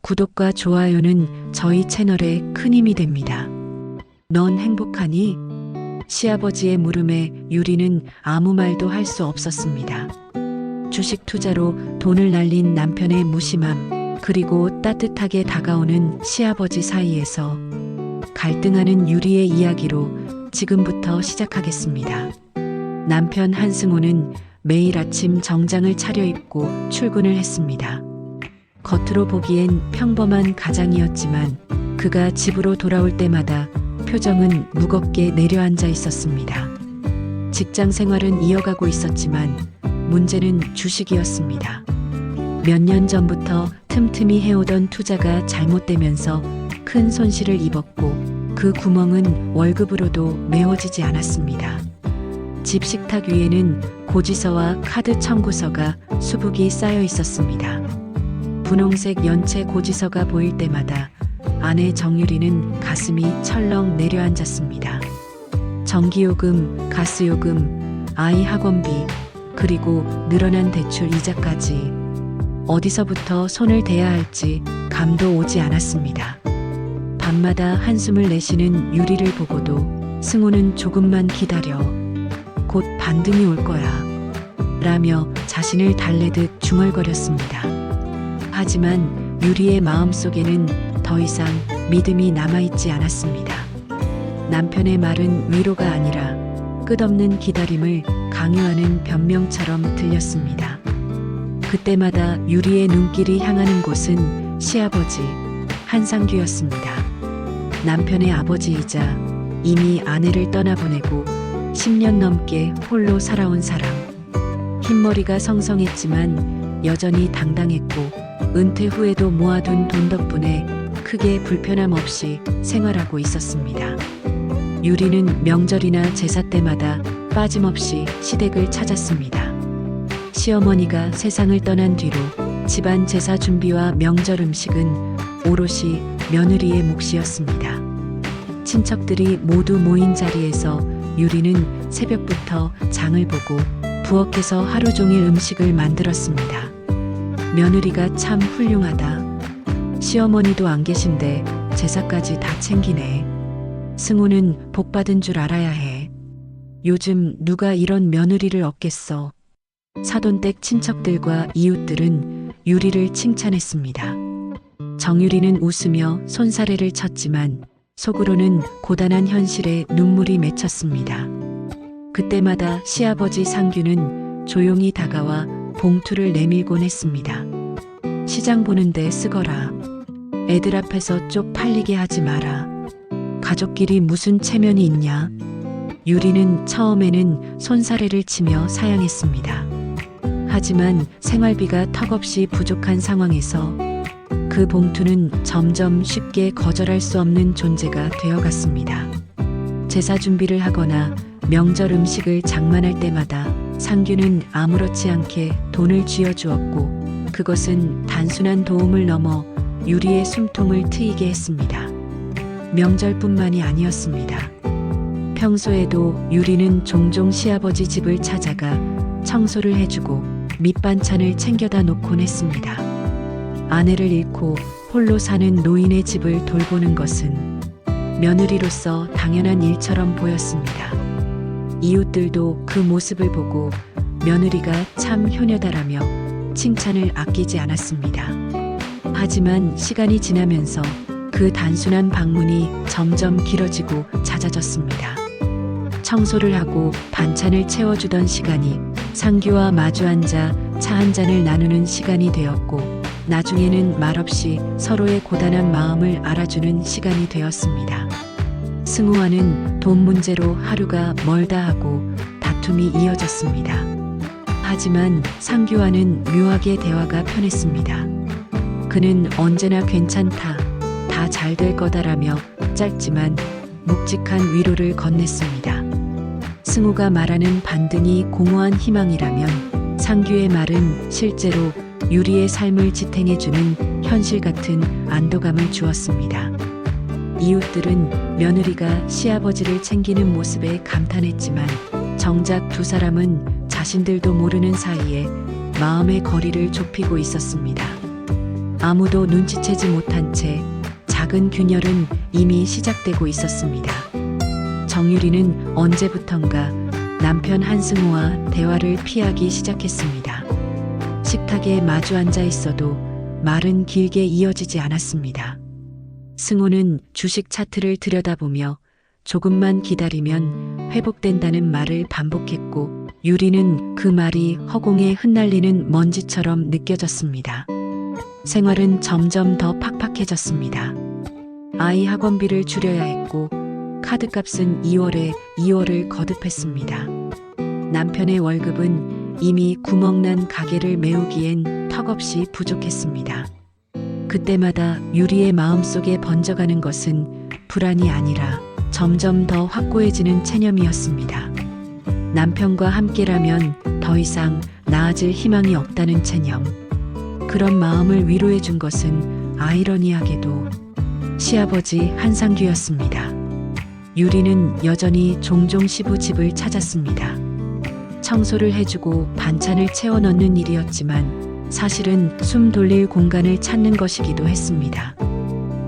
구독과 좋아요는 저희 채널에 큰 힘이 됩니다. 넌 행복하니? 시아버지의 물음에 유리는 아무 말도 할 수 없었습니다. 주식 투자로 돈을 날린 남편의 무심함, 그리고 따뜻하게 다가오는 시아버지 사이에서 갈등하는 유리의 이야기로 지금부터 시작하겠습니다. 남편 한승호는 매일 아침 정장을 차려입고 출근을 했습니다. 겉으로 보기엔 평범한 가장이었지만 그가 집으로 돌아올 때마다 표정은 무겁게 내려앉아 있었습니다. 직장 생활은 이어가고 있었지만 문제는 주식이었습니다. 몇 년 전부터 틈틈이 해오던 투자가 잘못되면서 큰 손실을 입었고 그 구멍은 월급으로도 메워지지 않았습니다. 집 식탁 위에는 고지서와 카드 청구서가 수북이 쌓여 있었습니다. 분홍색 연체 고지서가 보일 때마다 아내 정유리는 가슴이 철렁 내려앉았습니다. 전기요금, 가스요금, 아이 학원비, 그리고 늘어난 대출 이자까지 어디서부터 손을 대야 할지 감도 오지 않았습니다. 밤마다 한숨을 내쉬는 유리를 보고도 승호는 조금만 기다려. 곧 반등이 올 거야. 라며 자신을 달래듯 중얼거렸습니다. 하지만 유리의 마음속에는 더 이상 믿음이 남아있지 않았습니다. 남편의 말은 위로가 아니라 끝없는 기다림을 강요하는 변명처럼 들렸습니다. 그때마다 유리의 눈길이 향하는 곳은 시아버지 한상규였습니다. 남편의 아버지이자 이미 아내를 떠나보내고 10년 넘게 홀로 살아온 사람. 흰머리가 성성했지만 여전히 당당했고 은퇴 후에도 모아둔 돈 덕분에 크게 불편함 없이 생활하고 있었습니다. 유리는 명절이나 제사 때마다 빠짐없이 시댁을 찾았습니다. 시어머니가 세상을 떠난 뒤로 집안 제사 준비와 명절 음식은 오롯이 며느리의 몫이었습니다. 친척들이 모두 모인 자리에서 유리는 새벽부터 장을 보고 부엌에서 하루 종일 음식을 만들었습니다. 며느리가 참 훌륭하다. 시어머니도 안 계신데 제사까지 다 챙기네. 승호는 복받은 줄 알아야 해. 요즘 누가 이런 며느리를 얻겠어. 사돈댁 친척들과 이웃들은 유리를 칭찬했습니다. 정유리는 웃으며 손사래를 쳤지만 속으로는 고단한 현실에 눈물이 맺혔습니다. 그때마다 시아버지 상규는 조용히 다가와 봉투를 내밀곤 했습니다. 시장 보는데 쓰거라. 애들 앞에서 쪽팔리게 하지 마라. 가족끼리 무슨 체면이 있냐. 유리는 처음에는 손사래를 치며 사양했습니다. 하지만 생활비가 턱없이 부족한 상황에서 그 봉투는 점점 쉽게 거절할 수 없는 존재가 되어갔습니다. 제사 준비를 하거나 명절 음식을 장만할 때마다 상규는 아무렇지 않게 돈을 쥐어주었고 그것은 단순한 도움을 넘어 유리의 숨통을 트이게 했습니다. 명절뿐만이 아니었습니다. 평소에도 유리는 종종 시아버지 집을 찾아가 청소를 해주고 밑반찬을 챙겨다 놓곤 했습니다. 아내를 잃고 홀로 사는 노인의 집을 돌보는 것은 며느리로서 당연한 일처럼 보였습니다. 이웃들도 그 모습을 보고 며느리가 참 효녀다라며 칭찬을 아끼지 않았습니다. 하지만 시간이 지나면서 그 단순한 방문이 점점 길어지고 잦아졌습니다. 청소를 하고 반찬을 채워주던 시간이 상규와 마주 앉아 차 한 잔을 나누는 시간이 되었고 나중에는 말없이 서로의 고단한 마음을 알아주는 시간이 되었습니다. 승호와는 돈 문제로 하루가 멀다 하고 다툼이 이어졌습니다. 하지만 상규와는 묘하게 대화가 편했습니다. 그는 언제나 괜찮다, 다 잘 될 거다라며 짧지만 묵직한 위로를 건넸습니다. 승호가 말하는 반등이 공허한 희망이라면 상규의 말은 실제로 유리의 삶을 지탱해주는 현실 같은 안도감을 주었습니다. 이웃들은 며느리가 시아버지를 챙기는 모습에 감탄했지만 정작 두 사람은 자신들도 모르는 사이에 마음의 거리를 좁히고 있었습니다. 아무도 눈치채지 못한 채 작은 균열은 이미 시작되고 있었습니다. 정유리는 언제부턴가 남편 한승우와 대화를 피하기 시작했습니다. 식탁에 마주 앉아 있어도 말은 길게 이어지지 않았습니다. 승우는 주식 차트를 들여다보며 조금만 기다리면 회복된다는 말을 반복했고, 유리는 그 말이 허공에 흩날리는 먼지처럼 느껴졌습니다. 생활은 점점 더 팍팍해졌습니다. 아이 학원비를 줄여야 했고, 카드값은 2월을 거듭했습니다. 남편의 월급은 이미 구멍난 가게를 메우기엔 턱없이 부족했습니다. 그때마다 유리의 마음속에 번져가는 것은 불안이 아니라 점점 더 확고해지는 체념이었습니다. 남편과 함께라면 더 이상 나아질 희망이 없다는 체념. 그런 마음을 위로해 준 것은 아이러니하게도 시아버지 한상규였습니다. 유리는 여전히 종종 시부집을 찾았습니다. 청소를 해주고 반찬을 채워 넣는 일이었지만 사실은 숨 돌릴 공간을 찾는 것이기도 했습니다.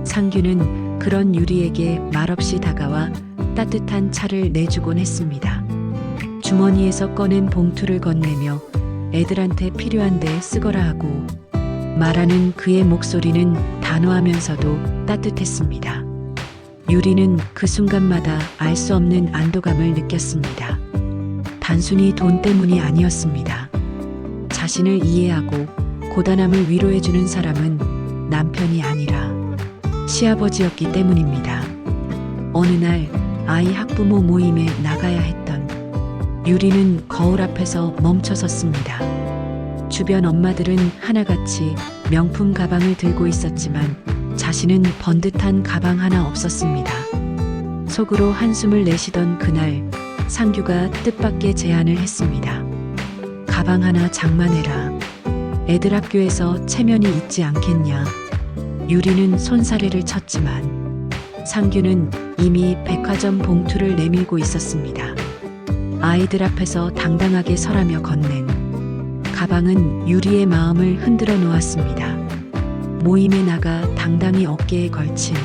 상규는 그런 유리에게 말없이 다가와 따뜻한 차를 내주곤 했습니다. 주머니에서 꺼낸 봉투를 건네며 애들한테 필요한데 쓰거라 하고, 말하는 그의 목소리는 단호하면서도 따뜻했습니다. 유리는 그 순간마다 알 수 없는 안도감을 느꼈습니다. 단순히 돈 때문이 아니었습니다. 자신을 이해하고 고단함을 위로해주는 사람은 남편이 아니라 시아버지였기 때문입니다. 어느 날 아이 학부모 모임에 나가야 했던 유리는 거울 앞에서 멈춰섰습니다. 주변 엄마들은 하나같이 명품 가방을 들고 있었지만 자신은 번듯한 가방 하나 없었습니다. 속으로 한숨을 내쉬던 그날, 상규가 뜻밖의 제안을 했습니다. 가방 하나 장만해라. 애들 학교에서 체면이 있지 않겠냐. 유리는 손사래를 쳤지만 상규는 이미 백화점 봉투를 내밀고 있었습니다. 아이들 앞에서 당당하게 설하며 건넨 가방은 유리의 마음을 흔들어 놓았습니다. 모임에 나가 당당히 어깨에 걸친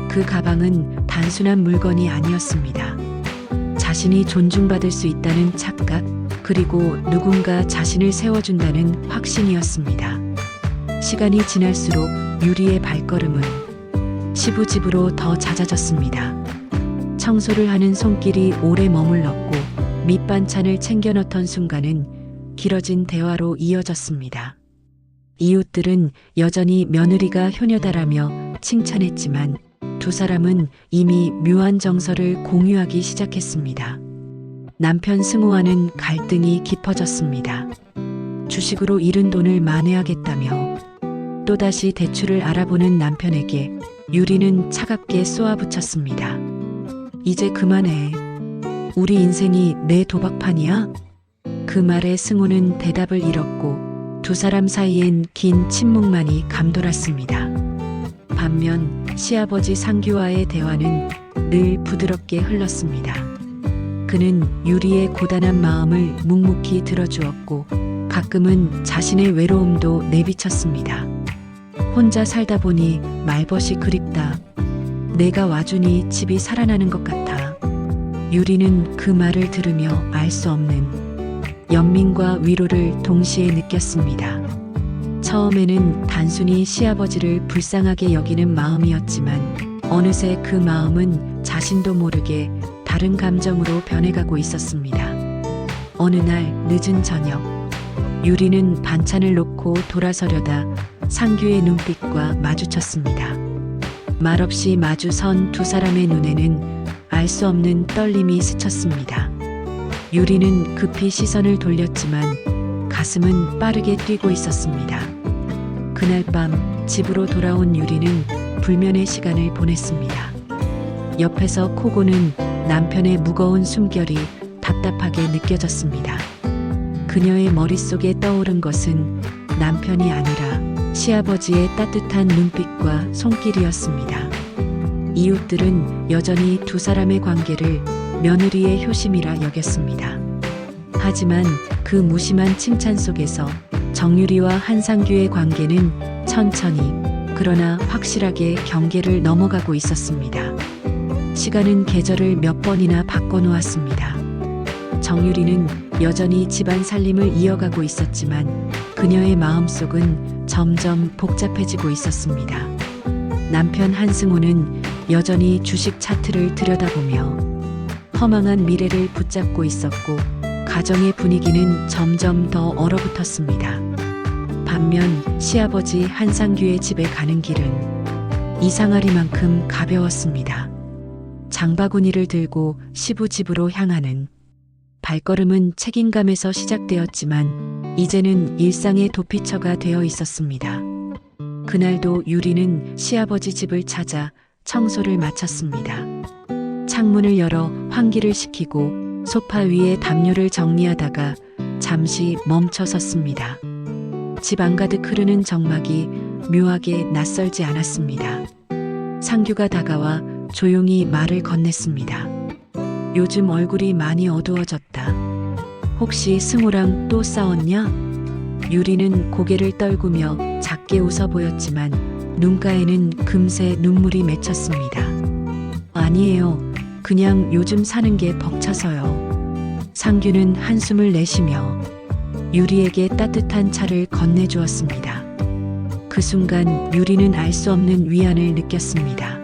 그 가방은 단순한 물건이 아니었습니다. 자신이 존중받을 수 있다는 착각, 그리고 누군가 자신을 세워준다는 확신이었습니다. 시간이 지날수록 유리의 발걸음은 시부집으로 더 잦아졌습니다. 청소를 하는 손길이 오래 머물렀고, 밑반찬을 챙겨 넣던 순간은 길어진 대화로 이어졌습니다. 이웃들은 여전히 며느리가 효녀다라며 칭찬했지만 두 사람은 이미 묘한 정서를 공유하기 시작했습니다. 남편 승우와는 갈등이 깊어졌습니다. 주식으로 잃은 돈을 만회하겠다며 또다시 대출을 알아보는 남편에게 유리는 차갑게 쏘아붙였습니다. 이제 그만해. 우리 인생이 내 도박판이야? 그 말에 승우는 대답을 잃었고 두 사람 사이엔 긴 침묵만이 감돌았습니다. 반면 시아버지 상규와의 대화는 늘 부드럽게 흘렀습니다. 그는 유리의 고단한 마음을 묵묵히 들어주었고 가끔은 자신의 외로움도 내비쳤습니다. 혼자 살다 보니 말벗이 그립다. 내가 와주니 집이 살아나는 것 같아. 유리는 그 말을 들으며 알 수 없는 연민과 위로를 동시에 느꼈습니다. 처음에는 단순히 시아버지를 불쌍하게 여기는 마음이었지만 어느새 그 마음은 자신도 모르게 다른 감정으로 변해가고 있었습니다. 어느 날 늦은 저녁, 유리는 반찬을 놓고 돌아서려다 상규의 눈빛과 마주쳤습니다. 말없이 마주선 두 사람의 눈에는 알 수 없는 떨림이 스쳤습니다. 유리는 급히 시선을 돌렸지만 가슴은 빠르게 뛰고 있었습니다. 그날 밤 집으로 돌아온 유리는 불면의 시간을 보냈습니다. 옆에서 코 고는 남편의 무거운 숨결이 답답하게 느껴졌습니다. 그녀의 머릿속에 떠오른 것은 남편이 아니라 시아버지의 따뜻한 눈빛과 손길이었습니다. 이웃들은 여전히 두 사람의 관계를 며느리의 효심이라 여겼습니다. 하지만 그 무심한 칭찬 속에서 정유리와 한상규의 관계는 천천히 그러나 확실하게 경계를 넘어가고 있었습니다. 시간은 계절을 몇 번이나 바꿔놓았습니다. 정유리는 여전히 집안 살림을 이어가고 있었지만 그녀의 마음속은 점점 복잡해지고 있었습니다. 남편 한승호는 여전히 주식 차트를 들여다보며 허망한 미래를 붙잡고 있었고 가정의 분위기는 점점 더 얼어붙었습니다. 반면 시아버지 한상규의 집에 가는 길은 이상하리만큼 가벼웠습니다. 장바구니를 들고 시부 집으로 향하는 발걸음은 책임감에서 시작되었지만 이제는 일상의 도피처가 되어 있었습니다. 그날도 유리는 시아버지 집을 찾아 청소를 마쳤습니다. 창문을 열어 환기를 시키고 소파 위에 담요를 정리하다가 잠시 멈춰 섰습니다. 집 안가득 흐르는 정막이 묘하게 낯설지 않았습니다. 상규가 다가와 조용히 말을 건넸습니다. 요즘 얼굴이 많이 어두워졌다. 혹시 승우랑 또 싸웠냐? 유리는 고개를 떨구며 작게 웃어 보였지만 눈가에는 금세 눈물이 맺혔습니다. 아니에요. 그냥 요즘 사는 게 벅차서요. 상규는 한숨을 내쉬며 유리에게 따뜻한 차를 건네주었습니다. 그 순간 유리는 알 수 없는 위안을 느꼈습니다.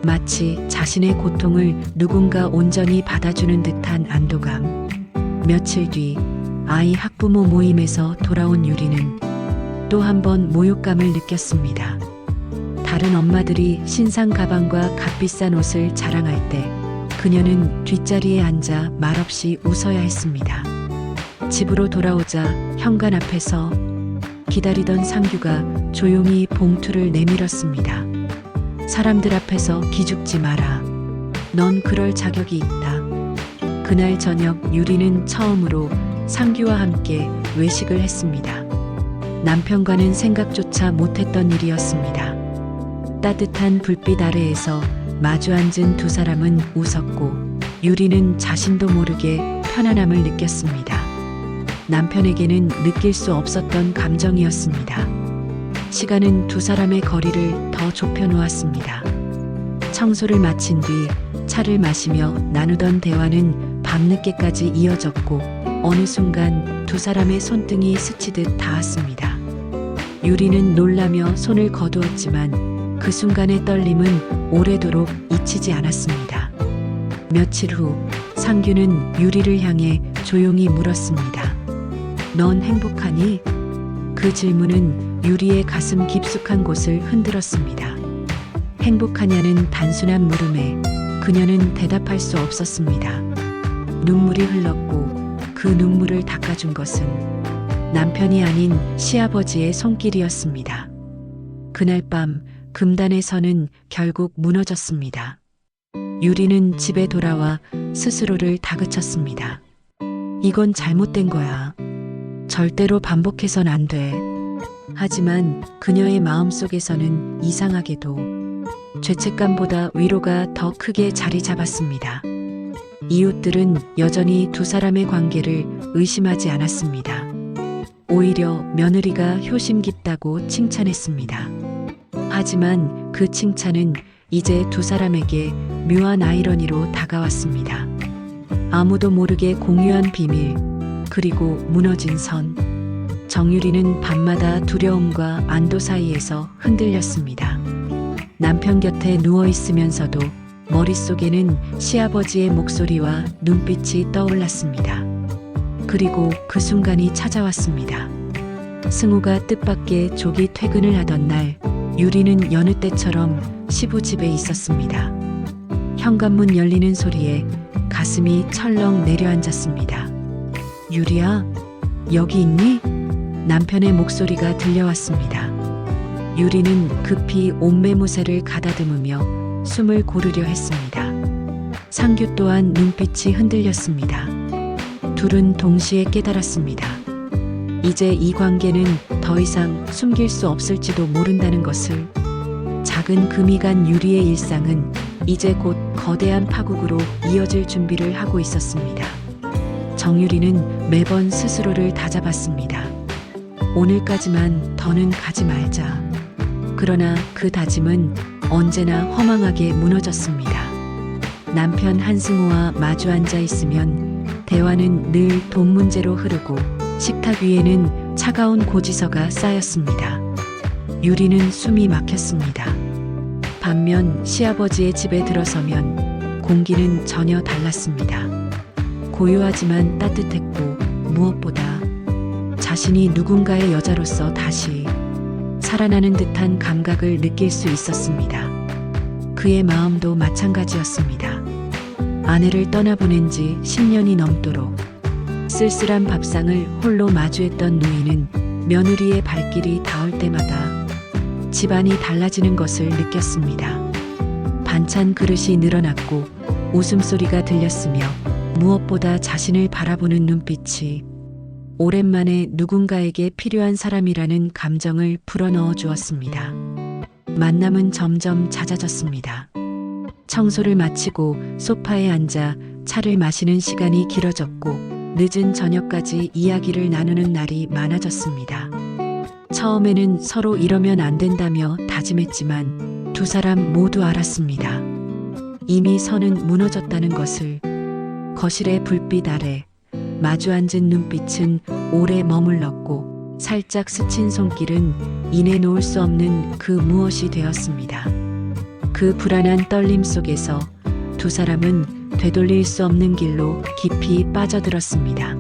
마치 자신의 고통을 누군가 온전히 받아주는 듯한 안도감. 며칠 뒤 아이 학부모 모임에서 돌아온 유리는 또 한 번 모욕감을 느꼈습니다. 다른 엄마들이 신상 가방과 값비싼 옷을 자랑할 때 그녀는 뒷자리에 앉아 말없이 웃어야 했습니다. 집으로 돌아오자 현관 앞에서 기다리던 상규가 조용히 봉투를 내밀었습니다. 사람들 앞에서 기죽지 마라. 넌 그럴 자격이 있다. 그날 저녁 유리는 처음으로 상규와 함께 외식을 했습니다. 남편과는 생각조차 못했던 일이었습니다. 따뜻한 불빛 아래에서 마주 앉은 두 사람은 웃었고 유리는 자신도 모르게 편안함을 느꼈습니다. 남편에게는 느낄 수 없었던 감정이었습니다. 시간은 두 사람의 거리를 더 좁혀 놓았습니다. 청소를 마친 뒤 차를 마시며 나누던 대화는 밤늦게까지 이어졌고 어느 순간 두 사람의 손등이 스치듯 닿았습니다. 유리는 놀라며 손을 거두었지만 그 순간의 떨림은 오래도록 잊히지 않았습니다. 며칠 후 상규는 유리를 향해 조용히 물었습니다. 넌 행복하니? 그 질문은 유리의 가슴 깊숙한 곳을 흔들었습니다. 행복하냐는 단순한 물음에 그녀는 대답할 수 없었습니다. 눈물이 흘렀고 그 눈물을 닦아준 것은 남편이 아닌 시아버지의 손길이었습니다. 그날 밤 금단의 선은 결국 무너졌습니다. 유리는 집에 돌아와 스스로를 다그쳤습니다. 이건 잘못된 거야. 절대로 반복해선 안 돼. 하지만 그녀의 마음속에서는 이상하게도 죄책감보다 위로가 더 크게 자리 잡았습니다. 이웃들은 여전히 두 사람의 관계를 의심하지 않았습니다. 오히려 며느리가 효심 깊다고 칭찬했습니다. 하지만 그 칭찬은 이제 두 사람에게 묘한 아이러니로 다가왔습니다. 아무도 모르게 공유한 비밀, 그리고 무너진 선. 정유리는 밤마다 두려움과 안도 사이에서 흔들렸습니다. 남편 곁에 누워 있으면서도 머릿속에는 시아버지의 목소리와 눈빛이 떠올랐습니다. 그리고 그 순간이 찾아왔습니다. 승우가 뜻밖의 조기 퇴근을 하던 날, 유리는 여느 때처럼 시부 집에 있었습니다. 현관문 열리는 소리에 가슴이 철렁 내려앉았습니다. 유리야, 여기 있니? 남편의 목소리가 들려왔습니다. 유리는 급히 옷매무새를 가다듬으며 숨을 고르려 했습니다. 상규 또한 눈빛이 흔들렸습니다. 둘은 동시에 깨달았습니다. 이제 이 관계는 더 이상 숨길 수 없을지도 모른다는 것을. 작은 금이 간 유리의 일상은 이제 곧 거대한 파국으로 이어질 준비를 하고 있었습니다. 정유리는 매번 스스로를 다잡았습니다. 오늘까지만 더는 가지 말자. 그러나 그 다짐은 언제나 허망하게 무너졌습니다. 남편 한승우와 마주 앉아 있으면 대화는 늘 돈 문제로 흐르고 식탁 위에는 차가운 고지서가 쌓였습니다. 유리는 숨이 막혔습니다. 반면 시아버지의 집에 들어서면 공기는 전혀 달랐습니다. 고요하지만 따뜻했고 무엇보다 자신이 누군가의 여자로서 다시 살아나는 듯한 감각을 느낄 수 있었습니다. 그의 마음도 마찬가지였습니다. 아내를 떠나보낸 지 10년이 넘도록 쓸쓸한 밥상을 홀로 마주했던 누이는 며느리의 발길이 닿을 때마다 집안이 달라지는 것을 느꼈습니다. 반찬 그릇이 늘어났고 웃음소리가 들렸으며 무엇보다 자신을 바라보는 눈빛이 오랜만에 누군가에게 필요한 사람이라는 감정을 불어넣어 주었습니다. 만남은 점점 잦아졌습니다. 청소를 마치고 소파에 앉아 차를 마시는 시간이 길어졌고 늦은 저녁까지 이야기를 나누는 날이 많아졌습니다. 처음에는 서로 이러면 안 된다며 다짐했지만 두 사람 모두 알았습니다. 이미 선은 무너졌다는 것을. 거실의 불빛 아래 마주 앉은 눈빛은 오래 머물렀고 살짝 스친 손길은 인해 놓을 수 없는 그 무엇이 되었습니다. 그 불안한 떨림 속에서 두 사람은 되돌릴 수 없는 길로 깊이 빠져들었습니다.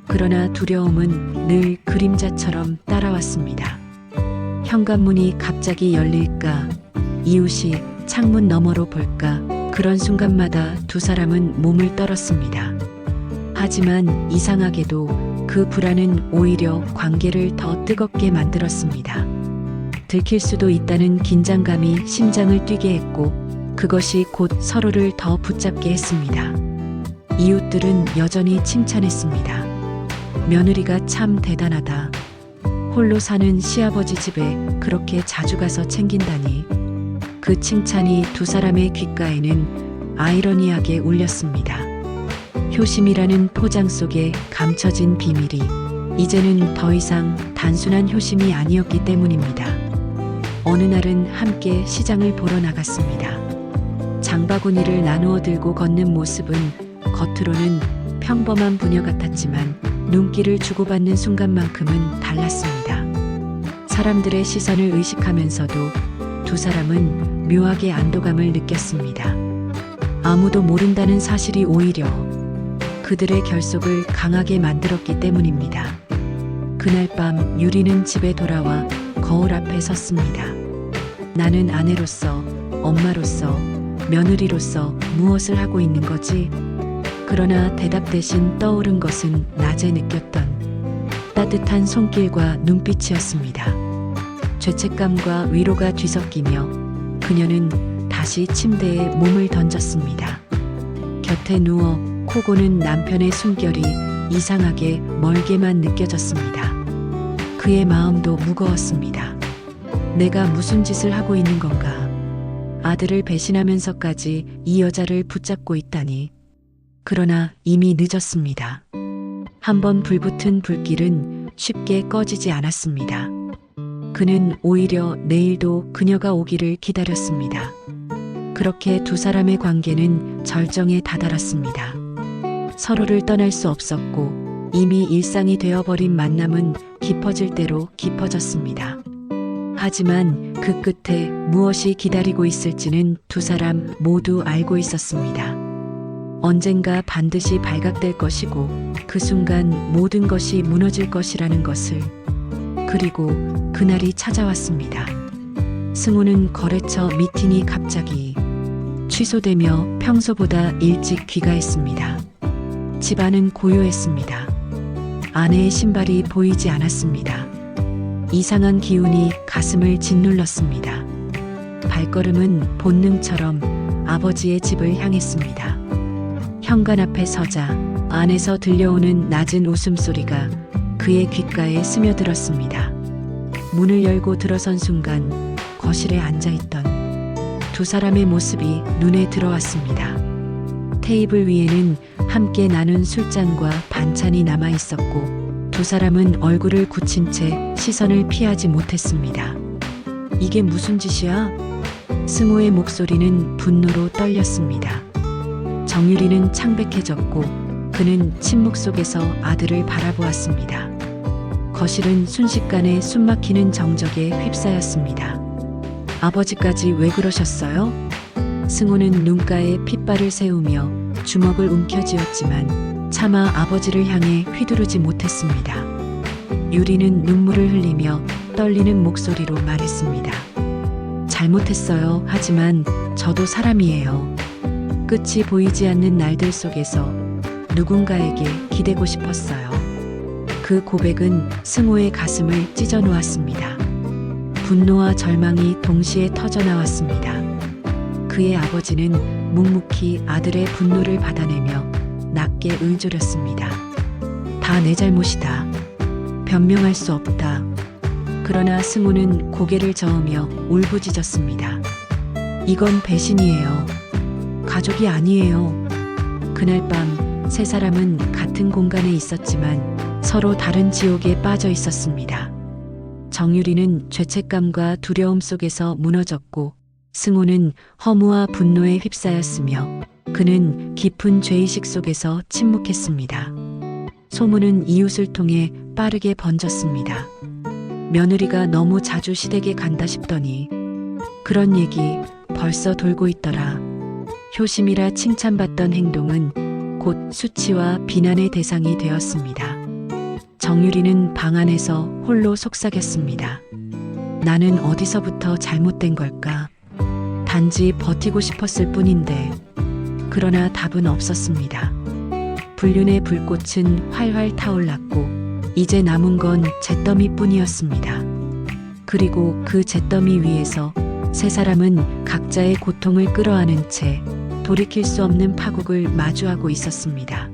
그러나 두려움은 늘 그림자처럼 따라왔습니다. 현관문이 갑자기 열릴까? 이웃이 창문 너머로 볼까? 그런 순간마다 두 사람은 몸을 떨었습니다. 하지만 이상하게도 그 불안은 오히려 관계를 더 뜨겁게 만들었습니다. 들킬 수도 있다는 긴장감이 심장을 뛰게 했고 그것이 곧 서로를 더 붙잡게 했습니다. 이웃들은 여전히 칭찬했습니다. 며느리가 참 대단하다. 홀로 사는 시아버지 집에 그렇게 자주 가서 챙긴다니. 그 칭찬이 두 사람의 귓가에는 아이러니하게 울렸습니다. 효심이라는 포장 속에 감춰진 비밀이 이제는 더 이상 단순한 효심이 아니었기 때문입니다. 어느 날은 함께 시장을 보러 나갔습니다. 장바구니를 나누어 들고 걷는 모습은 겉으로는 평범한 부녀 같았지만 눈길을 주고받는 순간만큼은 달랐습니다. 사람들의 시선을 의식하면서도 두 사람은 묘하게 안도감을 느꼈습니다. 아무도 모른다는 사실이 오히려 그들의 결속을 강하게 만들었기 때문입니다. 그날 밤 유리는 집에 돌아와 거울 앞에 섰습니다. 나는 아내로서, 엄마로서, 며느리로서 무엇을 하고 있는 거지? 그러나 대답 대신 떠오른 것은 낮에 느꼈던 따뜻한 손길과 눈빛이었습니다. 죄책감과 위로가 뒤섞이며 그녀는 다시 침대에 몸을 던졌습니다. 곁에 누워 코 고는 남편의 숨결이 이상하게 멀게만 느껴졌습니다. 그의 마음도 무거웠습니다. 내가 무슨 짓을 하고 있는 건가? 아들을 배신하면서까지 이 여자를 붙잡고 있다니. 그러나 이미 늦었습니다. 한번 불붙은 불길은 쉽게 꺼지지 않았습니다. 그는 오히려 내일도 그녀가 오기를 기다렸습니다. 그렇게 두 사람의 관계는 절정에 다다랐습니다. 서로를 떠날 수 없었고 이미 일상이 되어버린 만남은 깊어질 대로 깊어졌습니다. 하지만 그 끝에 무엇이 기다리고 있을지는 두 사람 모두 알고 있었습니다. 언젠가 반드시 발각될 것이고 그 순간 모든 것이 무너질 것이라는 것을. 그리고 그날이 찾아왔습니다. 승우는 거래처 미팅이 갑자기 취소되며 평소보다 일찍 귀가했습니다. 집안은 고요했습니다. 아내의 신발이 보이지 않았습니다. 이상한 기운이 가슴을 짓눌렀습니다. 발걸음은 본능처럼 아버지의 집을 향했습니다. 현관 앞에 서자 안에서 들려오는 낮은 웃음소리가 그의 귓가에 스며들었습니다. 문을 열고 들어선 순간 거실에 앉아있던 두 사람의 모습이 눈에 들어왔습니다. 테이블 위에는 함께 나눈 술잔과 반찬이 남아 있었고 두 사람은 얼굴을 굳힌 채 시선을 피하지 못했습니다. 이게 무슨 짓이야? 승호의 목소리는 분노로 떨렸습니다. 정유리는 창백해졌고 그는 침묵 속에서 아들을 바라보았습니다. 거실은 순식간에 숨막히는 정적에 휩싸였습니다. 아버지까지 왜 그러셨어요? 승호는 눈가에 핏발을 세우며 주먹을 움켜쥐었지만 차마 아버지를 향해 휘두르지 못했습니다. 유리는 눈물을 흘리며 떨리는 목소리로 말했습니다. 잘못했어요. 하지만 저도 사람이에요. 끝이 보이지 않는 날들 속에서 누군가에게 기대고 싶었어요. 그 고백은 승호의 가슴을 찢어 놓았습니다. 분노와 절망이 동시에 터져 나왔습니다. 그의 아버지는 묵묵히 아들의 분노를 받아내며 낮게 울졸였습니다. 다 내 잘못이다. 변명할 수 없다. 그러나 승우는 고개를 저으며 울부짖었습니다. 이건 배신이에요. 가족이 아니에요. 그날 밤 세 사람은 같은 공간에 있었지만 서로 다른 지옥에 빠져 있었습니다. 정유리는 죄책감과 두려움 속에서 무너졌고 승호는 허무와 분노에 휩싸였으며 그는 깊은 죄의식 속에서 침묵했습니다. 소문은 이웃을 통해 빠르게 번졌습니다. 며느리가 너무 자주 시댁에 간다 싶더니 그런 얘기 벌써 돌고 있더라. 효심이라 칭찬받던 행동은 곧 수치와 비난의 대상이 되었습니다. 정유리는 방 안에서 홀로 속삭였습니다. 나는 어디서부터 잘못된 걸까? 단지 버티고 싶었을 뿐인데. 그러나 답은 없었습니다. 불륜의 불꽃은 활활 타올랐고 이제 남은 건 잿더미뿐이었습니다. 그리고 그 잿더미 위에서 세 사람은 각자의 고통을 끌어안은 채 돌이킬 수 없는 파국을 마주하고 있었습니다.